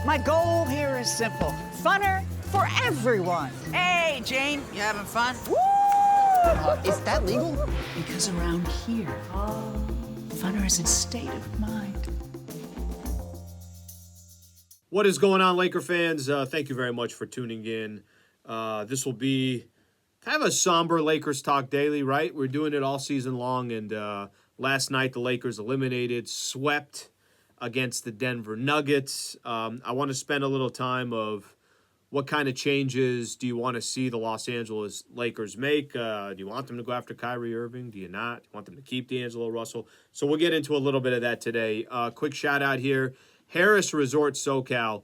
My goal here is simple. Funner for everyone. Hey, Jane, you having fun? Woo! Is that legal? Because around here, funner is a state of mind. What is going on, Laker fans? Thank you very much for tuning in. This will be kind of a somber Lakers Talk Daily, right? We're doing it all season long, and last night the Lakers swept against the Denver Nuggets. I want to spend a little time of what kind of changes do you want to see the Los Angeles Lakers make? Do you want them to go after Kyrie Irving? Do you not? Do you want them to keep D'Angelo Russell? So we'll get into a little bit of that today. Quick shout out here. Harris Resort SoCal.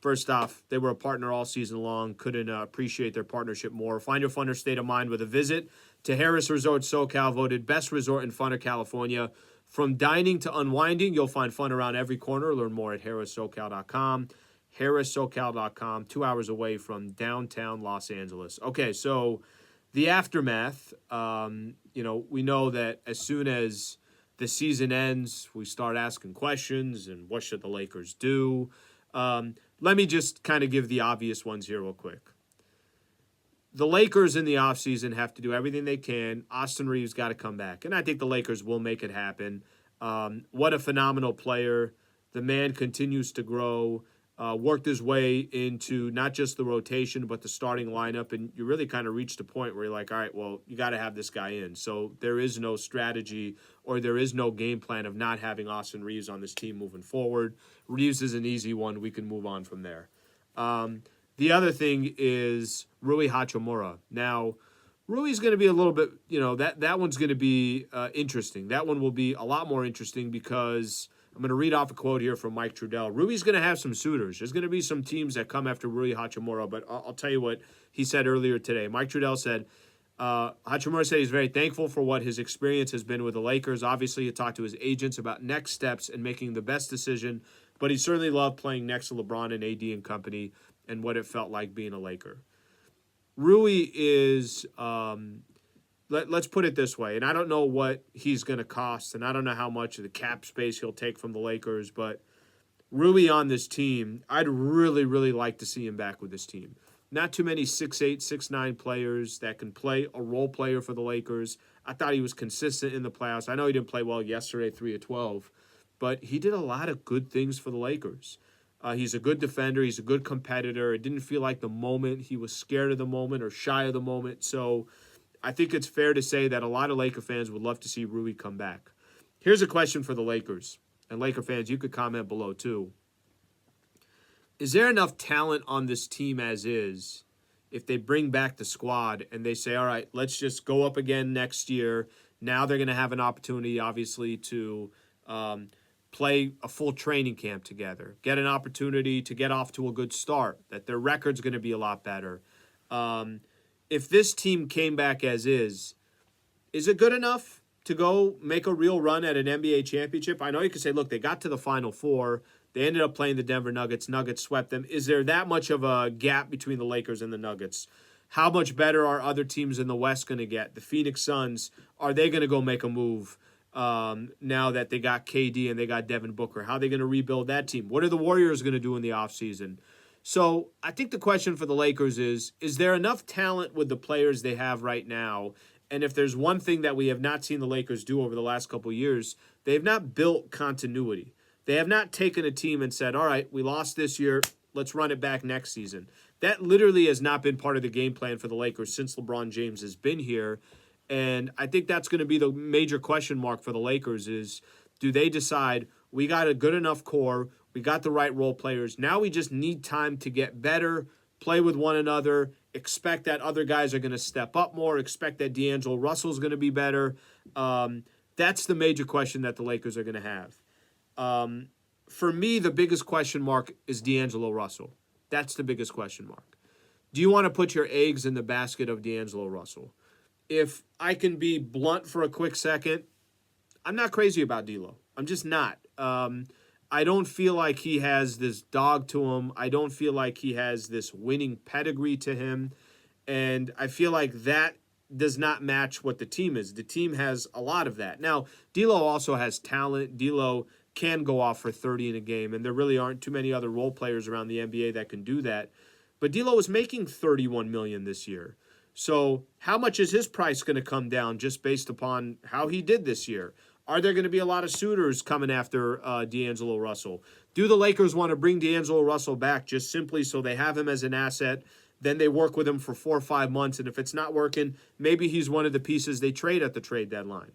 First off, they were a partner all season long. Couldn't appreciate their partnership more. Find your funner state of mind with a visit to Harris Resort SoCal, voted best resort in funner California. From dining to unwinding, you'll find fun around every corner. Learn more at harrissocal.com. harrissocal.com, 2 hours away from downtown Los Angeles. Okay, so the aftermath, we know that as soon as the season ends, we start asking questions and what should the Lakers do? Let me just kind of give the obvious ones here real quick. The Lakers in the offseason have to do everything they can. Austin Reeves got to come back, and I think the Lakers will make it happen. What a phenomenal player. The man continues to grow. Worked his way into not just the rotation, but the starting lineup. And you really kind of reached a point where you're like, all right, well, you got to have this guy in. So there is no strategy or there is no game plan of not having Austin Reeves on this team moving forward. Reeves is an easy one. We can move on from there. The other thing is Rui Hachimura. Now, Rui's going to be a little bit, that one's going to be interesting. That one will be a lot more interesting because I'm going to read off a quote here from Mike Trudell. Rui's going to have some suitors. There's going to be some teams that come after Rui Hachimura, but I'll tell you what he said earlier today. Mike Trudell said, Hachimura said he's very thankful for what his experience has been with the Lakers. Obviously, he talked to his agents about next steps and making the best decision, but he certainly loved playing next to LeBron and AD and company and what it felt like being a Laker. Rui is... Let's put it this way, and I don't know what he's going to cost, and I don't know how much of the cap space he'll take from the Lakers, but Rui on this team, I'd really, really like to see him back with this team. Not too many 6'8", 6'9" players that can play a role player for the Lakers. I thought he was consistent in the playoffs. I know he didn't play well yesterday, 3 of 12, but he did a lot of good things for the Lakers. He's a good defender. He's a good competitor. It didn't feel like the moment he was scared of the moment or shy of the moment, so I think it's fair to say that a lot of Laker fans would love to see Rui come back. Here's a question for the Lakers. And Laker fans, you could comment below too. Is there enough talent on this team as is if they bring back the squad and they say, all right, let's just go up again next year. Now they're going to have an opportunity, obviously, to play a full training camp together, get an opportunity to get off to a good start, that their record's going to be a lot better. If this team came back as is it good enough to go make a real run at an NBA championship? I know you could say, look, they got to the Final Four. They ended up playing the Denver Nuggets. Nuggets swept them. Is there that much of a gap between the Lakers and the Nuggets? How much better are other teams in the West going to get? The Phoenix Suns, are they going to go make a move now that they got KD and they got Devin Booker? How are they going to rebuild that team? What are the Warriors going to do in the offseason? So I think the question for the Lakers is there enough talent with the players they have right now? And if there's one thing that we have not seen the Lakers do over the last couple of years, they have not built continuity. They have not taken a team and said, all right, we lost this year, let's run it back next season. That literally has not been part of the game plan for the Lakers since LeBron James has been here. And I think that's going to be the major question mark for the Lakers is, do they decide we got a good enough core, we got the right role players. Now we just need time to get better, play with one another, expect that other guys are going to step up more, expect that D'Angelo Russell's going to be better. That's the major question that the Lakers are going to have. For me, the biggest question mark is D'Angelo Russell. That's the biggest question mark. Do you want to put your eggs in the basket of D'Angelo Russell? If I can be blunt for a quick second, I'm not crazy about D'Lo. I'm just not. I don't feel like he has this dog to him. I don't feel like he has this winning pedigree to him. And I feel like that does not match what the team is. The team has a lot of that. Now, D'Lo also has talent. D'Lo can go off for 30 in a game, and there really aren't too many other role players around the NBA that can do that. But D'Lo is making $31 million this year. So how much is his price going to come down just based upon how he did this year? Are there going to be a lot of suitors coming after D'Angelo Russell? Do the Lakers want to bring D'Angelo Russell back just simply so they have him as an asset? Then they work with him for 4 or 5 months, and if it's not working, maybe he's one of the pieces they trade at the trade deadline.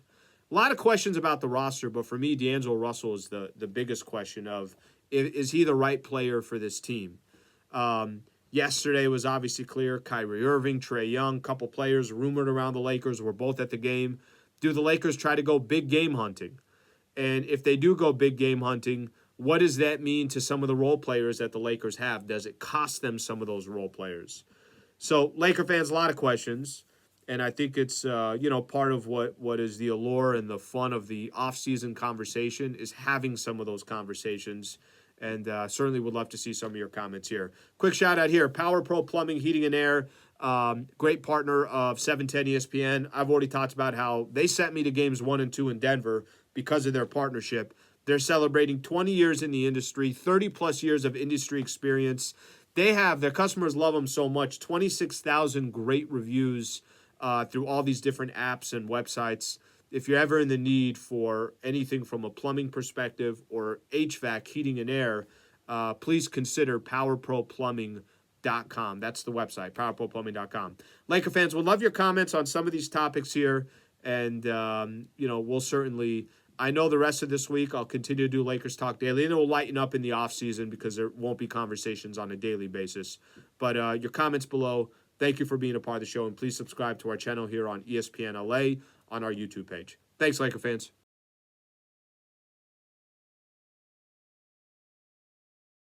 A lot of questions about the roster, but for me, D'Angelo Russell is the biggest question of, is he the right player for this team? Yesterday was obviously clear. Kyrie Irving, Trae Young, couple players rumored around the Lakers were both at the game. Do the Lakers try to go big game hunting? And if they do go big game hunting, what does that mean to some of the role players that the Lakers have? Does it cost them some of those role players? So Laker fans, a lot of questions. And I think it's, part of what is the allure and the fun of the offseason conversation is having some of those conversations. And certainly would love to see some of your comments here. Quick shout out here, Power Pro Plumbing, Heating and Air, great partner of 710 ESPN. I've already talked about how they sent me to games 1 and 2 in Denver because of their partnership. They're celebrating 20 years in the industry, 30 plus years of industry experience. Their customers love them so much, 26,000 great reviews through all these different apps and websites. If you're ever in the need for anything from a plumbing perspective or HVAC, heating and air, please consider powerproplumbing.com. That's the website, powerproplumbing.com. Laker fans, would love your comments on some of these topics here. And, we'll certainly, I know the rest of this week I'll continue to do Lakers Talk Daily. And it will lighten up in the offseason because there won't be conversations on a daily basis. But your comments below, thank you for being a part of the show. And please subscribe to our channel here on ESPN LA on our YouTube page. Thanks, Laker fans.